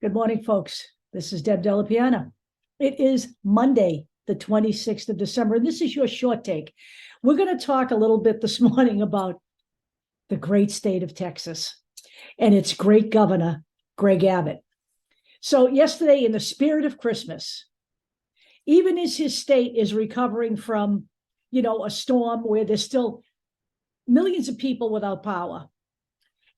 Good morning, folks. This is Deb Delapiana. It is Monday, the 26th of December, and this is your short take. We're going to talk a little bit this morning about the great state of Texas and its great governor, Greg Abbott. So yesterday, in the spirit of Christmas, even as his state is recovering from, a storm where there's still millions of people without power,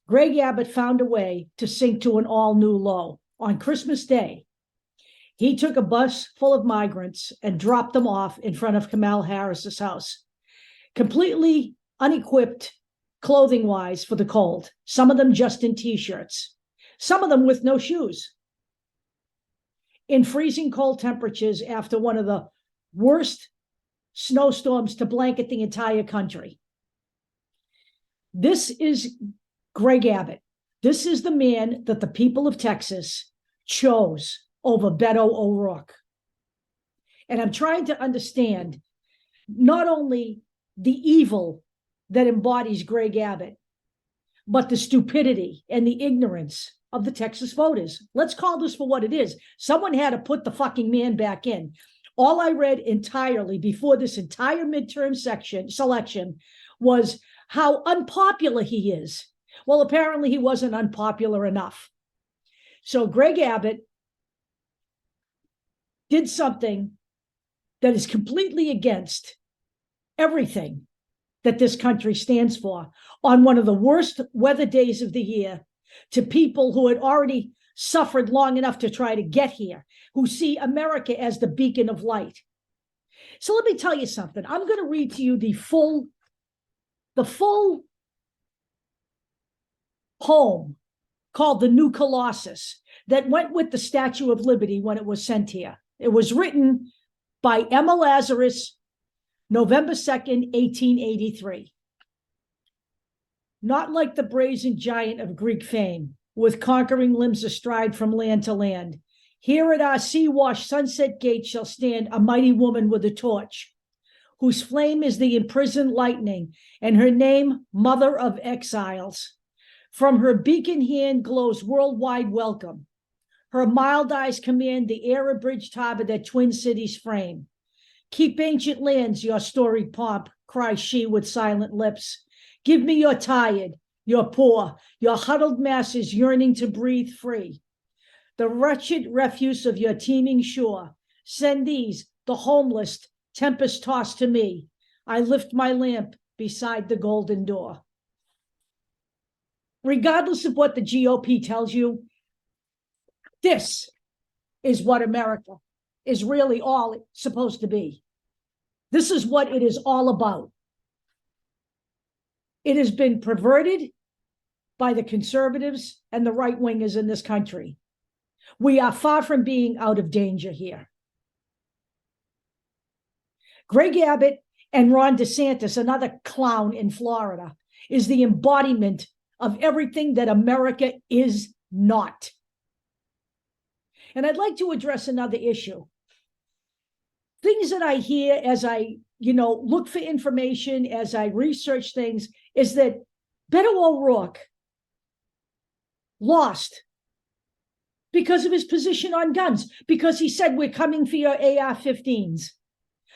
Greg Abbott found a way to sink to an all-new low. On Christmas Day, he took a bus full of migrants and dropped them off in front of Kamala Harris's house, completely unequipped clothing-wise for the cold, some of them just in T-shirts, some of them with no shoes, in freezing cold temperatures after one of the worst snowstorms to blanket the entire country. This is Greg Abbott. This is the man that the people of Texas chose over Beto O'Rourke. And I'm trying to understand not only the evil that embodies Greg Abbott, but the stupidity and the ignorance of the Texas voters. Let's call this for what it is. Someone had to put the fucking man back in. All I read entirely before this entire midterm selection was how unpopular he is. Well, apparently he wasn't unpopular enough. So Greg Abbott did something that is completely against everything that this country stands for on one of the worst weather days of the year to people who had already suffered long enough to try to get here, who see America as the beacon of light. So let me tell you something. I'm going to read to you the full poem called The New Colossus that went with the Statue of Liberty when it was sent here. It was written by Emma Lazarus, November 2nd, 1883. Not like the brazen giant of Greek fame, with conquering limbs astride from land to land. Here at our sea-washed sunset gate shall stand a mighty woman with a torch, whose flame is the imprisoned lightning, and her name, Mother of Exiles. From her beacon hand glows worldwide welcome. Her mild eyes command the air-abridged harbor that twin cities frame. Keep ancient lands your storied pomp, cries she with silent lips. Give me your tired, your poor, your huddled masses yearning to breathe free. The wretched refuse of your teeming shore. Send these, the homeless, tempest-tossed to me. I lift my lamp beside the golden door. Regardless of what the GOP tells you, this is what America is really all supposed to be. This is what it is all about. It has been perverted by the conservatives and the right-wingers in this country. We are far from being out of danger here. Greg Abbott and Ron DeSantis, another clown in Florida, is the embodiment of everything that America is not. And I'd like to address another issue. Things that I hear as I, look for information, as I research things, is that Beto O'Rourke lost because of his position on guns, because he said, we're coming for your AR-15s,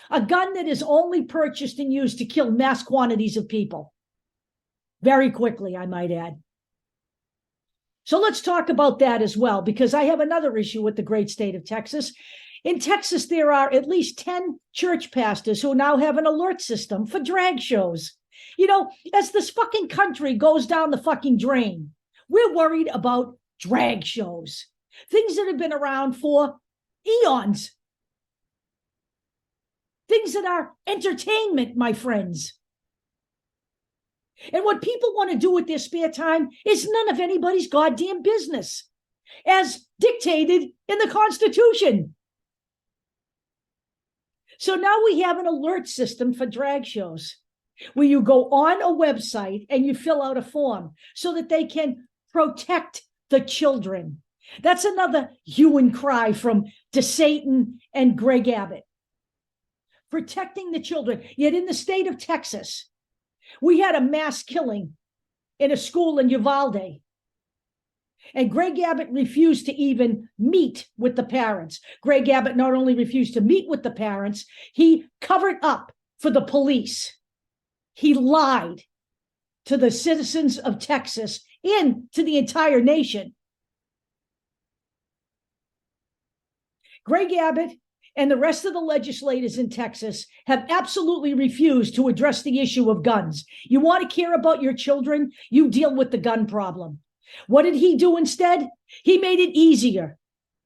a gun that is only purchased and used to kill mass quantities of people. Very quickly, I might add. So let's talk about that as well, because I have another issue with the great state of Texas. In Texas, there are at least 10 church pastors who now have an alert system for drag shows. As this fucking country goes down the fucking drain, we're worried about drag shows, things that have been around for eons, things that are entertainment, my friends. And what people want to do with their spare time is none of anybody's goddamn business, as dictated in the Constitution. So now we have an alert system for drag shows where you go on a website and you fill out a form so that they can protect the children. That's another hue and cry from DeSatan and Greg Abbott. Protecting the children. Yet in the state of Texas, we had a mass killing in a school in Uvalde. And Greg Abbott refused to even meet with the parents. Greg Abbott not only refused to meet with the parents, he covered up for the police. He lied to the citizens of Texas and to the entire nation. Greg Abbott and the rest of the legislators in Texas have absolutely refused to address the issue of guns. You want to care about your children? You deal with the gun problem. What did he do instead? He made it easier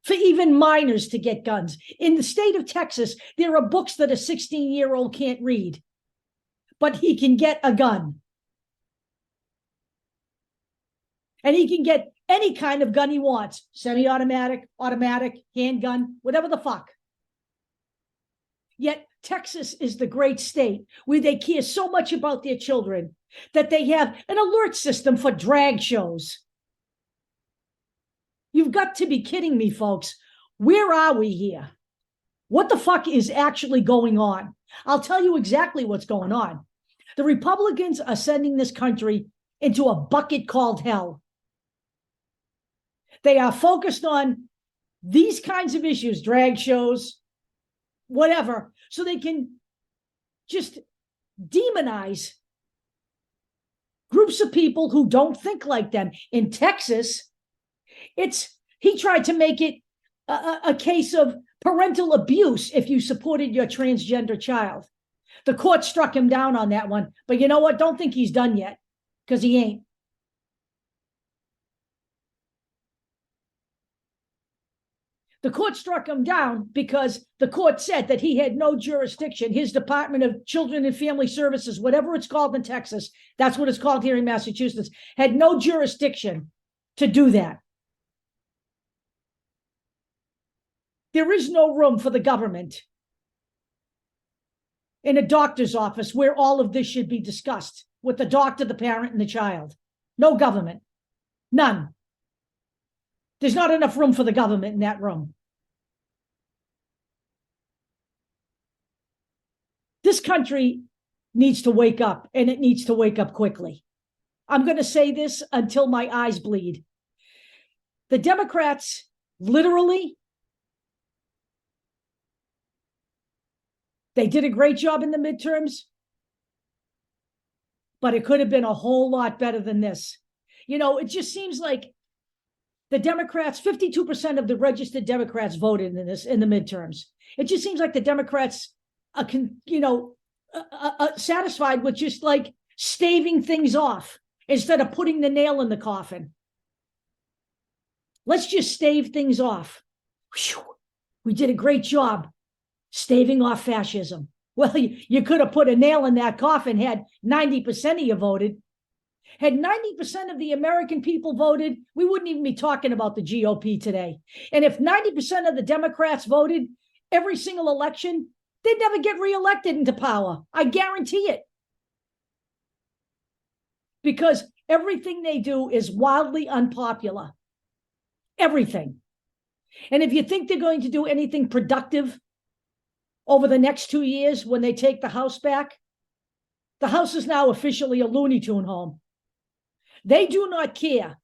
for even minors to get guns. In the state of Texas, there are books that a 16-year-old can't read, but he can get a gun. And he can get any kind of gun he wants, semi-automatic, automatic, handgun, whatever the fuck. Yet Texas is the great state where they care so much about their children that they have an alert system for drag shows. You've got to be kidding me, folks. Where are we here? What the fuck is actually going on? I'll tell you exactly what's going on. The Republicans are sending this country into a bucket called hell. They are focused on these kinds of issues, drag shows, whatever, so they can just demonize groups of people who don't think like them. In Texas, he tried to make it a case of parental abuse if you supported your transgender child. The court struck him down on that one, but you know what? Don't think he's done yet, because he ain't. The court struck him down because the court said that he had no jurisdiction. His Department of Children and Family Services, whatever it's called in Texas, that's what it's called here in Massachusetts, had no jurisdiction to do that. There is no room for the government in a doctor's office where all of this should be discussed with the doctor, the parent, and the child. No government. None. There's not enough room for the government in that room. This country needs to wake up, and it needs to wake up quickly. I'm going to say this until my eyes bleed. The Democrats literally, they did a great job in the midterms, but it could have been a whole lot better than this. You know, it just seems like the Democrats, 52% of the registered Democrats voted in the midterms. It just seems like the Democrats are, satisfied with just like staving things off instead of putting the nail in the coffin. Let's just stave things off. Whew. We did a great job staving off fascism. Well, you could have put a nail in that coffin had 90% of you voted. Had 90% of the American people voted, we wouldn't even be talking about the GOP today. And if 90% of the Democrats voted every single election, they'd never get reelected into power. I guarantee it. Because everything they do is wildly unpopular. Everything. And if you think they're going to do anything productive over the next 2 years when they take the House back, the House is now officially a Looney Tune home. They do not care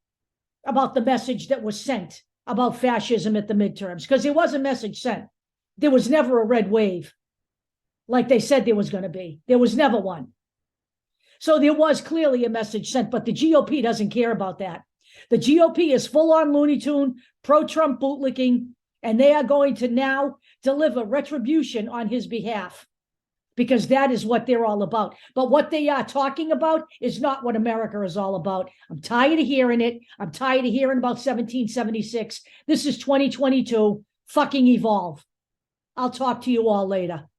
about the message that was sent about fascism at the midterms, because there was a message sent. There was never a red wave like they said there was going to be. There was never one. So there was clearly a message sent, but the GOP doesn't care about that. The GOP is full-on Looney Tune, pro-Trump bootlicking, and they are going to now deliver retribution on his behalf, because that is what they're all about. But what they are talking about is not what America is all about. I'm tired of hearing it. I'm tired of hearing about 1776. This is 2022. Fucking evolve. I'll talk to you all later.